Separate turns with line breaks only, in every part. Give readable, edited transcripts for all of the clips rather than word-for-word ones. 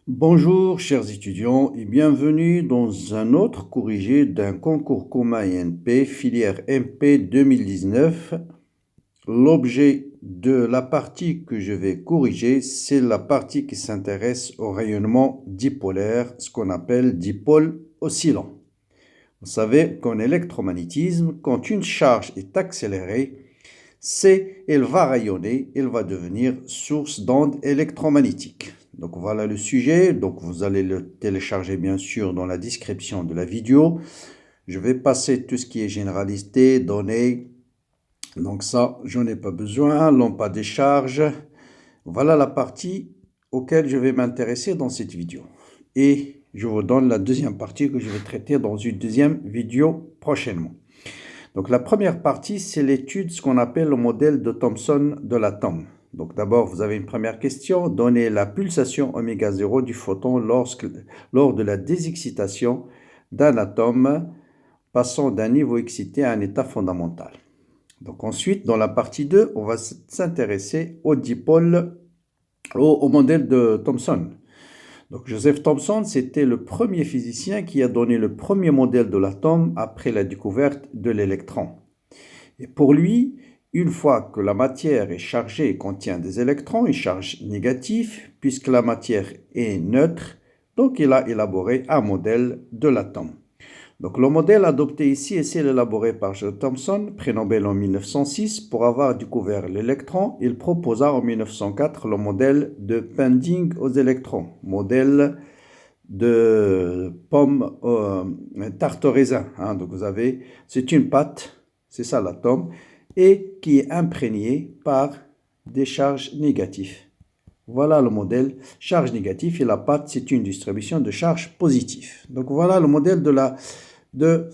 Bonjour chers étudiants et bienvenue dans un autre corrigé d'un concours commun INP filière MP 2019. L'objet de la partie que je vais corriger, c'est la partie qui s'intéresse au rayonnement dipolaire, ce qu'on appelle dipôle oscillant. Vous savez qu'en électromagnétisme, quand une charge est accélérée, elle va rayonner, elle va devenir source d'ondes électromagnétiques. Donc voilà le sujet, donc vous allez le télécharger bien sûr dans la description de la vidéo. Je vais passer tout ce qui est généralité, données, donc ça j'en ai pas besoin, lampe à décharge. Voilà la partie auquel je vais m'intéresser dans cette vidéo. Et je vous donne la deuxième partie que je vais traiter dans une deuxième vidéo prochainement. Donc la première partie, c'est l'étude, ce qu'on appelle le modèle de Thomson de l'atome. Donc d'abord, vous avez une première question. Donnez la pulsation oméga 0 du photon lors de la désexcitation d'un atome passant d'un niveau excité à un état fondamental. Donc ensuite, dans la partie 2, on va s'intéresser au dipôle, au modèle de Thomson. Donc Joseph Thomson, c'était le premier physicien qui a donné le premier modèle de l'atome après la découverte de l'électron. Et pour lui, une fois que la matière est chargée et contient des électrons, une charge négative, puisque la matière est neutre, donc il a élaboré un modèle de l'atome. Donc le modèle adopté ici est celle élaboré par Joseph Thomson, prix Nobel en 1906, pour avoir découvert l'électron. Il proposa en 1904 le modèle de Pending aux électrons, modèle de pomme tarte au raisin. Donc vous avez, c'est une pâte, c'est ça l'atome, et qui est imprégné par des charges négatives. Voilà le modèle charge négative et la pâte, c'est une distribution de charges positives. Donc voilà le modèle de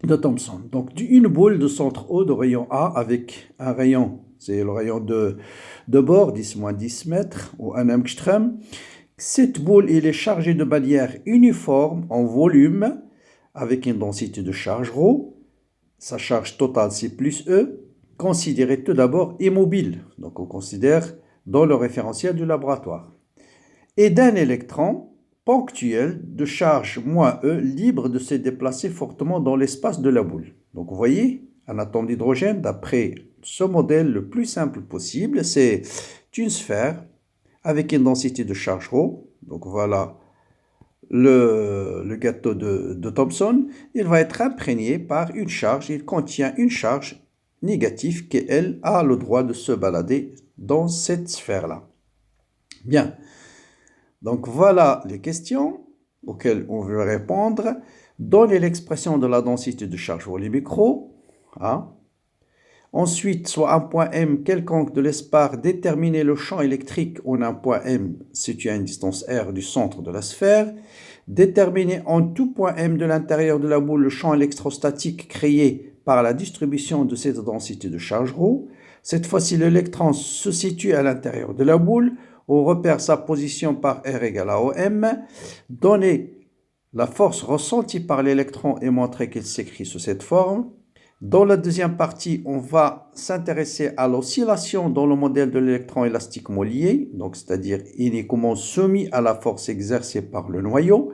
Thomson. Donc une boule de centre O de rayon A avec un rayon, c'est le rayon de bord, 10-10 mètres ou 1 angstrom. Cette boule elle est chargée de manière uniforme en volume avec une densité de charge ρ. Sa charge totale c'est plus E. Considérée tout d'abord immobile. Donc on considère dans le référentiel du laboratoire. Et d'un électron ponctuel de charge moins E libre de se déplacer fortement dans l'espace de la boule. Donc vous voyez, un atome d'hydrogène, d'après ce modèle le plus simple possible, c'est une sphère avec une densité de charge ρ. Donc voilà le gâteau de Thomson. Il va être imprégné par une charge. Il contient une charge négative qui, elle, a le droit de se balader dans cette sphère-là. Bien. Donc voilà les questions auxquelles on veut répondre. Donnez l'expression de la densité de charge volumique ρ. Ensuite, soit un point M quelconque de l'espace, déterminer le champ électrique en un point M situé à une distance r du centre de la sphère. Déterminer en tout point M de l'intérieur de la boule le champ électrostatique créé par la distribution de cette densité de charge ρ. Cette fois-ci, l'électron se situe à l'intérieur de la boule. On repère sa position par R égale à OM. Donner la force ressentie par l'électron et montrer qu'il s'écrit sous cette forme. Dans la deuxième partie, on va s'intéresser à l'oscillation dans le modèle de l'électron élastiquement lié, donc c'est-à-dire uniquement soumis à la force exercée par le noyau.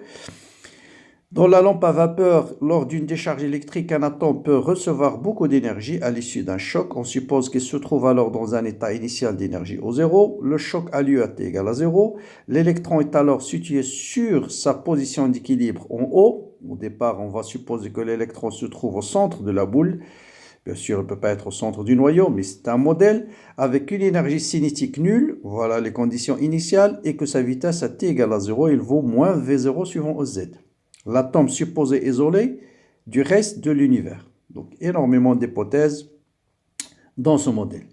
Dans la lampe à vapeur, lors d'une décharge électrique, un atome peut recevoir beaucoup d'énergie à l'issue d'un choc. On suppose qu'il se trouve alors dans un état initial d'énergie au zéro. Le choc a lieu à t égale à 0. L'électron est alors situé sur sa position d'équilibre en haut. Au départ, on va supposer que l'électron se trouve au centre de la boule. Bien sûr, il ne peut pas être au centre du noyau, mais c'est un modèle avec une énergie cinétique nulle. Voilà les conditions initiales et que sa vitesse à t égale à 0, il vaut moins V0 suivant OZ. L'atome supposé isolé du reste de l'univers. Donc, énormément d'hypothèses dans ce modèle.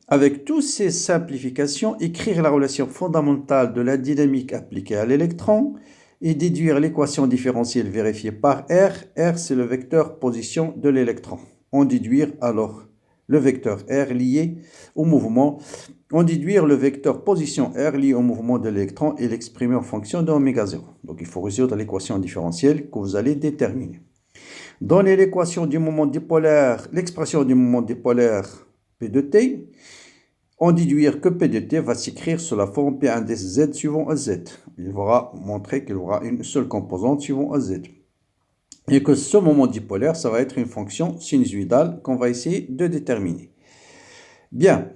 Avec toutes ces simplifications, écrire la relation fondamentale de la dynamique appliquée à l'électron et déduire l'équation différentielle vérifiée par R. R, c'est le vecteur position de l'électron. On déduire alors le vecteur R lié au mouvement. On déduire le vecteur position R lié au mouvement de l'électron et l'exprimer en fonction de oméga 0. Donc il faut résoudre l'équation différentielle que vous allez déterminer. Donner l'équation du moment dipolaire, l'expression du moment dipolaire P de T. en déduire que P de t va s'écrire sous la forme P indice Z suivant AZ. Il va montrer qu'il y aura une seule composante suivant AZ. Et que ce moment dipolaire, ça va être une fonction sinusoïdale qu'on va essayer de déterminer. Bien.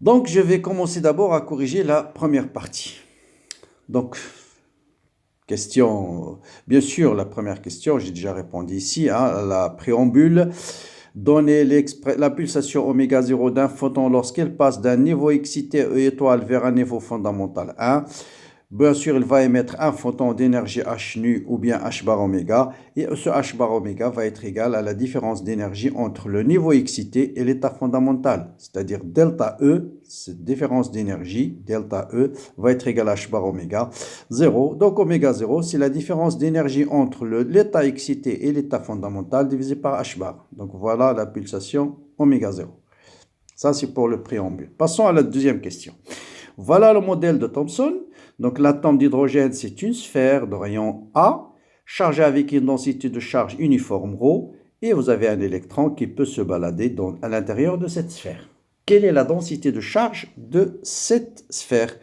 Donc, je vais commencer d'abord à corriger la première partie. Donc, question, bien sûr, la première question, j'ai déjà répondu ici, hein, la préambule. Donner la pulsation oméga 0 d'un photon lorsqu'elle passe d'un niveau excité E étoile vers un niveau fondamental 1. Bien sûr, il va émettre un photon d'énergie H nu ou bien H bar oméga. Et ce H bar oméga va être égal à la différence d'énergie entre le niveau excité et l'état fondamental. C'est-à-dire delta E, cette différence d'énergie, delta E, va être égal à H bar oméga 0. Donc oméga 0, c'est la différence d'énergie entre l'état excité et l'état fondamental divisé par H bar. Donc voilà la pulsation oméga 0. Ça, c'est pour le préambule. Passons à la deuxième question. Voilà le modèle de Thomson. Donc l'atome d'hydrogène, c'est une sphère de rayon A, chargée avec une densité de charge uniforme ρ, et vous avez un électron qui peut se balader à l'intérieur de cette sphère. Quelle est la densité de charge de cette sphère?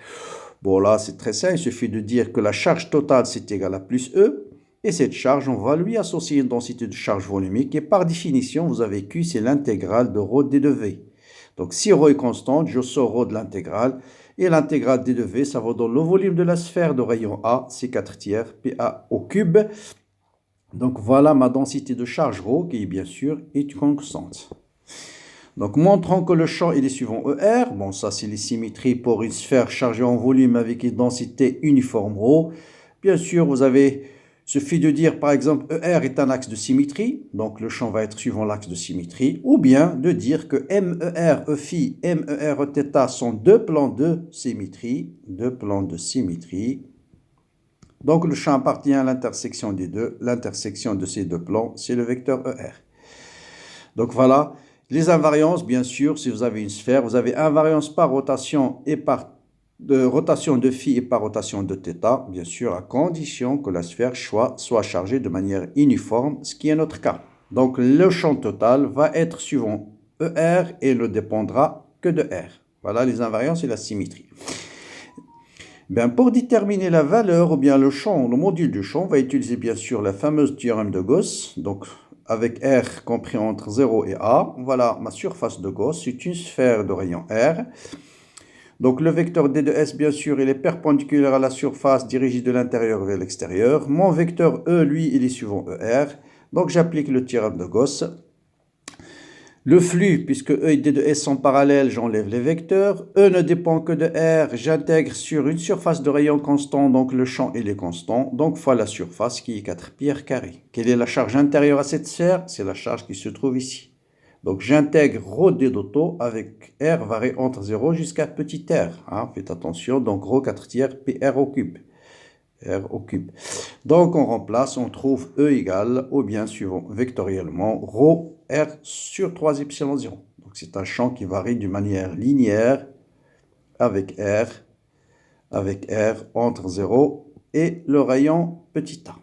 Bon, là, c'est très simple, il suffit de dire que la charge totale, c'est égal à plus E, et cette charge, on va lui associer une densité de charge volumique, et par définition, vous avez Q, c'est l'intégrale de ρ d de V. Donc si ρ est constante, je sors ρ de l'intégrale, et l'intégrale d de V, ça va dans le volume de la sphère de rayon A, c'est 4 tiers PA au cube. Donc voilà ma densité de charge ρ, qui bien sûr est constante. Donc montrons que le champ il est suivant ER. Bon, ça c'est les symétries pour une sphère chargée en volume avec une densité uniforme ρ. Bien sûr, vous avez... suffit de dire, par exemple, ER est un axe de symétrie, donc le champ va être suivant l'axe de symétrie, ou bien de dire que MER, EφI, MER, Eθ sont deux plans de symétrie, Donc le champ appartient à l'intersection des deux, l'intersection de ces deux plans, c'est le vecteur ER. Donc voilà, les invariances, bien sûr, si vous avez une sphère, vous avez invariance par rotation et par de rotation de phi et par rotation de θ, bien sûr, à condition que la sphère soit chargée de manière uniforme, ce qui est notre cas. Donc, le champ total va être suivant ER et ne dépendra que de R. Voilà les invariances et la symétrie. Bien, pour déterminer la valeur ou bien le champ, le module du champ, on va utiliser bien sûr la fameuse théorème de Gauss. Donc, avec R compris entre 0 et A, voilà ma surface de Gauss, c'est une sphère de rayon R. Donc le vecteur d de s, bien sûr, il est perpendiculaire à la surface dirigée de l'intérieur vers l'extérieur. Mon vecteur E, lui, il est suivant ER. Donc j'applique le théorème de Gauss. Le flux, puisque E et d de s sont parallèles, j'enlève les vecteurs. E ne dépend que de R, j'intègre sur une surface de rayon constant, donc le champ il est constant. Donc fois la surface qui est 4 pi r carré. Quelle est la charge intérieure à cette sphère? C'est la charge qui se trouve ici. Donc j'intègre ρ d d'auto avec R varié entre 0 jusqu'à petit r. Hein, faites attention, donc ρ 4 tiers PR au cube. R au cube. Donc on remplace, on trouve E égale au bien suivant vectoriellement ρ R sur 3 epsilon 0. Donc c'est un champ qui varie d'une manière linéaire avec R entre 0 et le rayon petit a.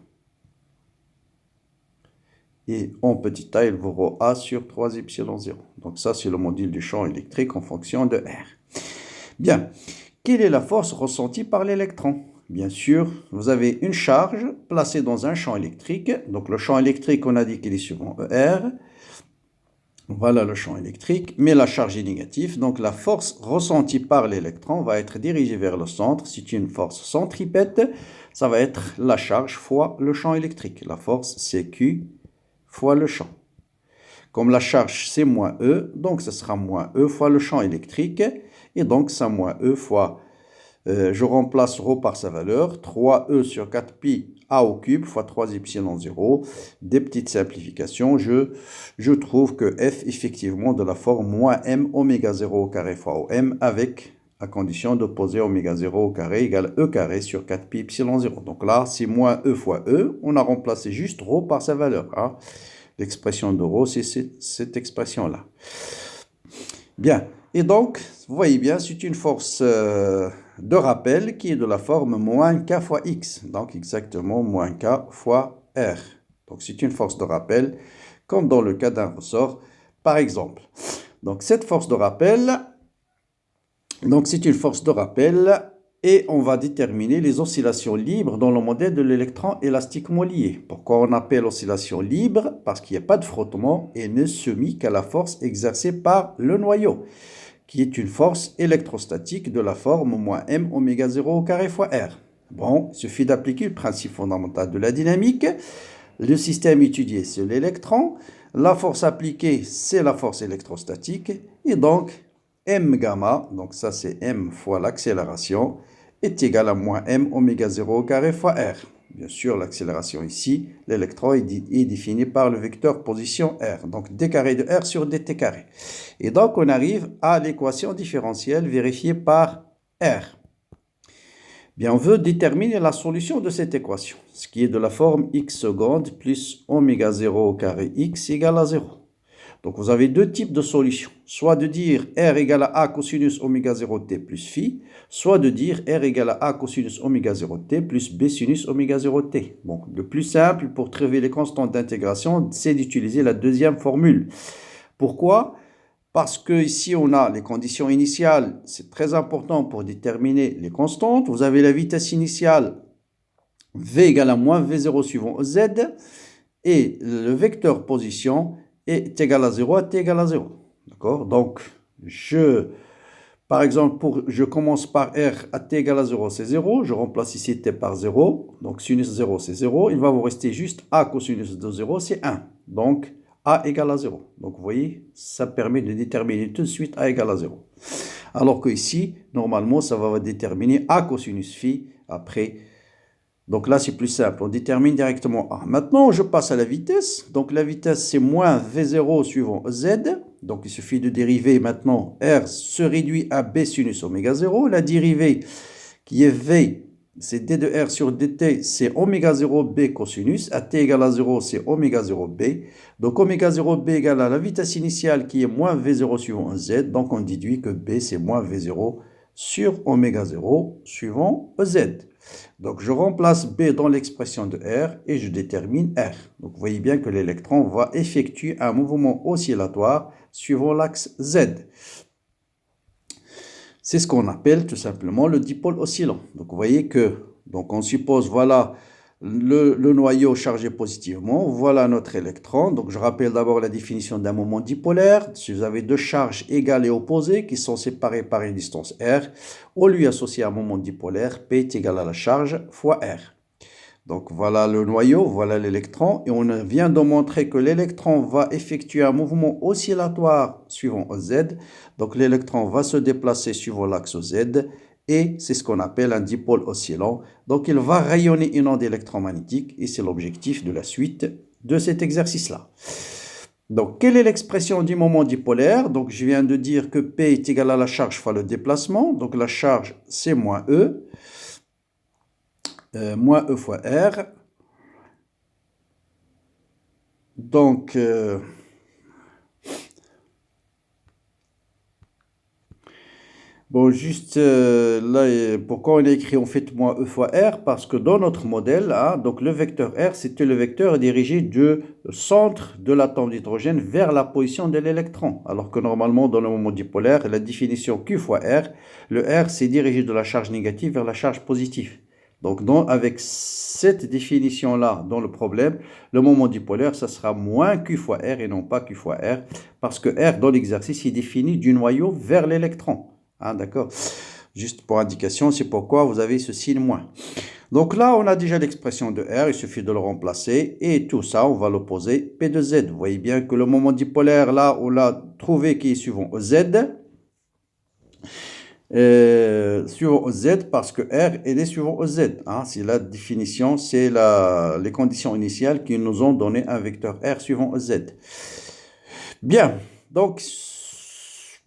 Et en petit a, il vaut A sur 3 epsilon 0. Donc ça, c'est le module du champ électrique en fonction de R. Bien, quelle est la force ressentie par l'électron? Bien sûr, vous avez une charge placée dans un champ électrique. Donc le champ électrique, on a dit qu'il est suivant ER. Voilà le champ électrique, mais la charge est négative. Donc la force ressentie par l'électron va être dirigée vers le centre. C'est une force centripète. Ça va être la charge fois le champ électrique. La force, c'est Q fois le champ. Comme la charge c'est moins E, donc ce sera moins E fois le champ électrique, et donc ça moins E fois, je remplace ρ par sa valeur, 3E sur 4 pi A au cube fois 3 epsilon 0, des petites simplifications, je trouve que F effectivement de la forme moins M oméga 0 au carré fois OM avec à condition d'opposer oméga 0 au carré égale E carré sur 4 pi epsilon 0. Donc là, c'est moins E fois E. On a remplacé juste ρ par sa valeur. Hein. L'expression de ρ, c'est cette expression-là. Bien. Et donc, vous voyez bien, c'est une force de rappel qui est de la forme moins K fois X. Donc, exactement moins K fois R. Donc, c'est une force de rappel, comme dans le cas d'un ressort, par exemple. Donc, cette force de rappel... Donc, c'est une force de rappel et on va déterminer les oscillations libres dans le modèle de l'électron élastiquement lié. Pourquoi on appelle oscillation libre? Parce qu'il n'y a pas de frottement et ne soumis qu'à la force exercée par le noyau, qui est une force électrostatique de la forme moins m oméga 0 au carré fois r. Bon, il suffit d'appliquer le principe fondamental de la dynamique. Le système étudié, c'est l'électron. La force appliquée, c'est la force électrostatique. Et donc, m gamma, donc ça c'est m fois l'accélération, est égal à moins m oméga 0 au carré fois r. Bien sûr, l'accélération ici, l'électron est défini par le vecteur position r. Donc, d carré de r sur dt carré. Et donc, on arrive à l'équation différentielle vérifiée par r. Bien, on veut déterminer la solution de cette équation, ce qui est de la forme x seconde plus oméga 0 au carré x égale à 0. Donc, vous avez deux types de solutions. Soit de dire r égale à a cosinus oméga 0 t plus phi, soit de dire r égale à a cosinus oméga 0 t plus b sinus oméga 0 t. Bon, le plus simple pour trouver les constantes d'intégration, c'est d'utiliser la deuxième formule. Pourquoi ? Parce que ici on a les conditions initiales, c'est très important pour déterminer les constantes. Vous avez la vitesse initiale v égale à moins v0 suivant z et le vecteur position est égal à 0 à t égale à 0. D'accord? Donc, par exemple, je commence par r à t égale à 0, c'est 0. Je remplace ici t par 0. Donc, sinus 0, c'est 0. Il va vous rester juste a cosinus de 0, c'est 1. Donc, a égale à 0. Donc, vous voyez, ça permet de déterminer tout de suite a égale à 0. Alors que ici, normalement, ça va déterminer a cosinus phi après. Donc là, c'est plus simple. On détermine directement a. Maintenant, je passe à la vitesse. Donc, la vitesse, c'est moins v0 suivant z. Donc, il suffit de dériver maintenant. R se réduit à b sinus oméga 0. La dérivée qui est v, c'est d de r sur dt, c'est oméga 0 b cosinus. À t égale à 0, c'est oméga 0 b. Donc, oméga 0 b égale à la vitesse initiale qui est moins v0 suivant z. Donc, on déduit que b, c'est moins v0 sur oméga 0 suivant z. Donc, je remplace B dans l'expression de R et je détermine R. Donc, vous voyez bien que l'électron va effectuer un mouvement oscillatoire suivant l'axe Z. C'est ce qu'on appelle tout simplement le dipôle oscillant. Donc, vous voyez que, donc on suppose, voilà le noyau chargé positivement, voilà notre électron. Donc, je rappelle d'abord la définition d'un moment dipolaire. Si vous avez deux charges égales et opposées qui sont séparées par une distance r, on lui associe un moment dipolaire, P est égal à la charge fois r. Donc, voilà le noyau, voilà l'électron. Et on vient de montrer que l'électron va effectuer un mouvement oscillatoire suivant Z. Donc, l'électron va se déplacer suivant l'axe Z. Et c'est ce qu'on appelle un dipôle oscillant. Donc, il va rayonner une onde électromagnétique. Et c'est l'objectif de la suite de cet exercice-là. Donc, quelle est l'expression du moment dipolaire? Donc, je viens de dire que P est égal à la charge fois le déplacement. Donc, la charge, c'est moins E. Moins E fois R. Donc, bon, juste là, pourquoi on a écrit en fait moins E fois R? Parce que dans notre modèle, hein, donc le vecteur R, c'était le vecteur dirigé du centre de l'atome d'hydrogène vers la position de l'électron. Alors que normalement, dans le moment dipolaire, la définition Q fois R, le R, c'est dirigé de la charge négative vers la charge positive. Donc, avec cette définition-là dans le problème, le moment dipolaire, ça sera moins Q fois R et non pas Q fois R, parce que R, dans l'exercice, est défini du noyau vers l'électron. Hein, d'accord? Juste pour indication, c'est pourquoi vous avez ce signe moins. Donc là, on a déjà l'expression de R, il suffit de le remplacer, et tout ça, on va l'opposer P de Z. Vous voyez bien que le moment dipolaire, là, on l'a trouvé qui est suivant Z. Suivant Z parce que R est suivant Z. Hein, c'est la définition, c'est les conditions initiales qui nous ont donné un vecteur R suivant Z. Bien, donc,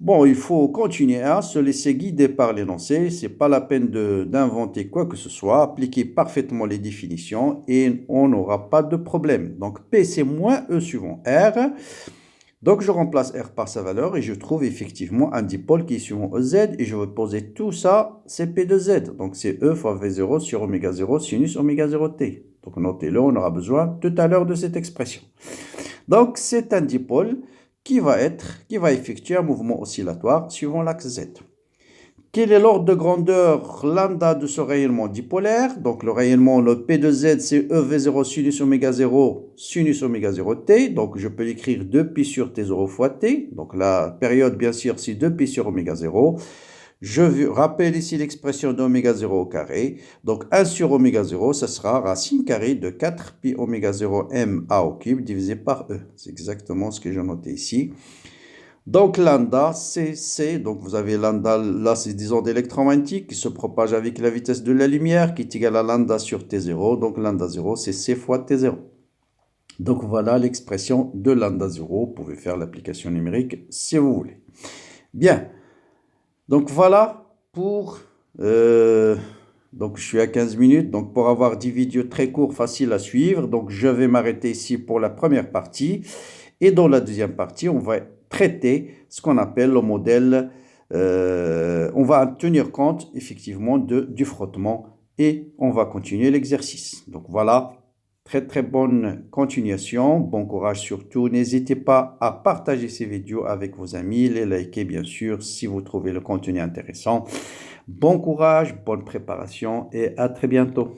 bon, il faut continuer à se laisser guider par l'énoncé. Ce n'est pas la peine d'inventer quoi que ce soit. Appliquer parfaitement les définitions et on n'aura pas de problème. Donc, P, c'est moins E suivant R. Donc, je remplace R par sa valeur et je trouve effectivement un dipôle qui est suivant EZ. Et je vais poser tout ça, c'est P de Z. Donc, c'est E fois V0 sur oméga 0 sinus oméga 0t. Donc, notez-le, on aura besoin tout à l'heure de cette expression. Donc, c'est un dipôle qui va effectuer un mouvement oscillatoire suivant l'axe Z. Quel est l'ordre de grandeur lambda de ce rayonnement dipolaire? Donc le rayonnement, le P de Z, c'est EV0 sinus oméga 0, sinus oméga 0 t. Donc je peux l'écrire 2pi sur T0 fois T. Donc la période, bien sûr, c'est 2pi sur oméga 0. Je rappelle ici l'expression d'oméga 0 au carré. Donc 1 sur oméga 0, ça sera racine carrée de 4pi oméga 0 m a au cube divisé par E. C'est exactement ce que j'ai noté ici. Donc lambda, c'est C. Donc vous avez lambda, là c'est des ondes électromagnétiques qui se propagent avec la vitesse de la lumière qui est égale à lambda sur T0. Donc lambda 0, c'est C fois T0. Donc voilà l'expression de lambda 0. Vous pouvez faire l'application numérique si vous voulez. Bien. Donc voilà pour... donc je suis à 15 minutes. Donc pour avoir 10 vidéos très courtes, faciles à suivre. Donc je vais m'arrêter ici pour la première partie. Et dans la deuxième partie, on va traiter ce qu'on appelle le modèle. On va tenir compte effectivement du frottement et on va continuer l'exercice. Donc voilà, très très bonne continuation, bon courage surtout. N'hésitez pas à partager ces vidéos avec vos amis, les liker bien sûr si vous trouvez le contenu intéressant. Bon courage, bonne préparation et à très bientôt.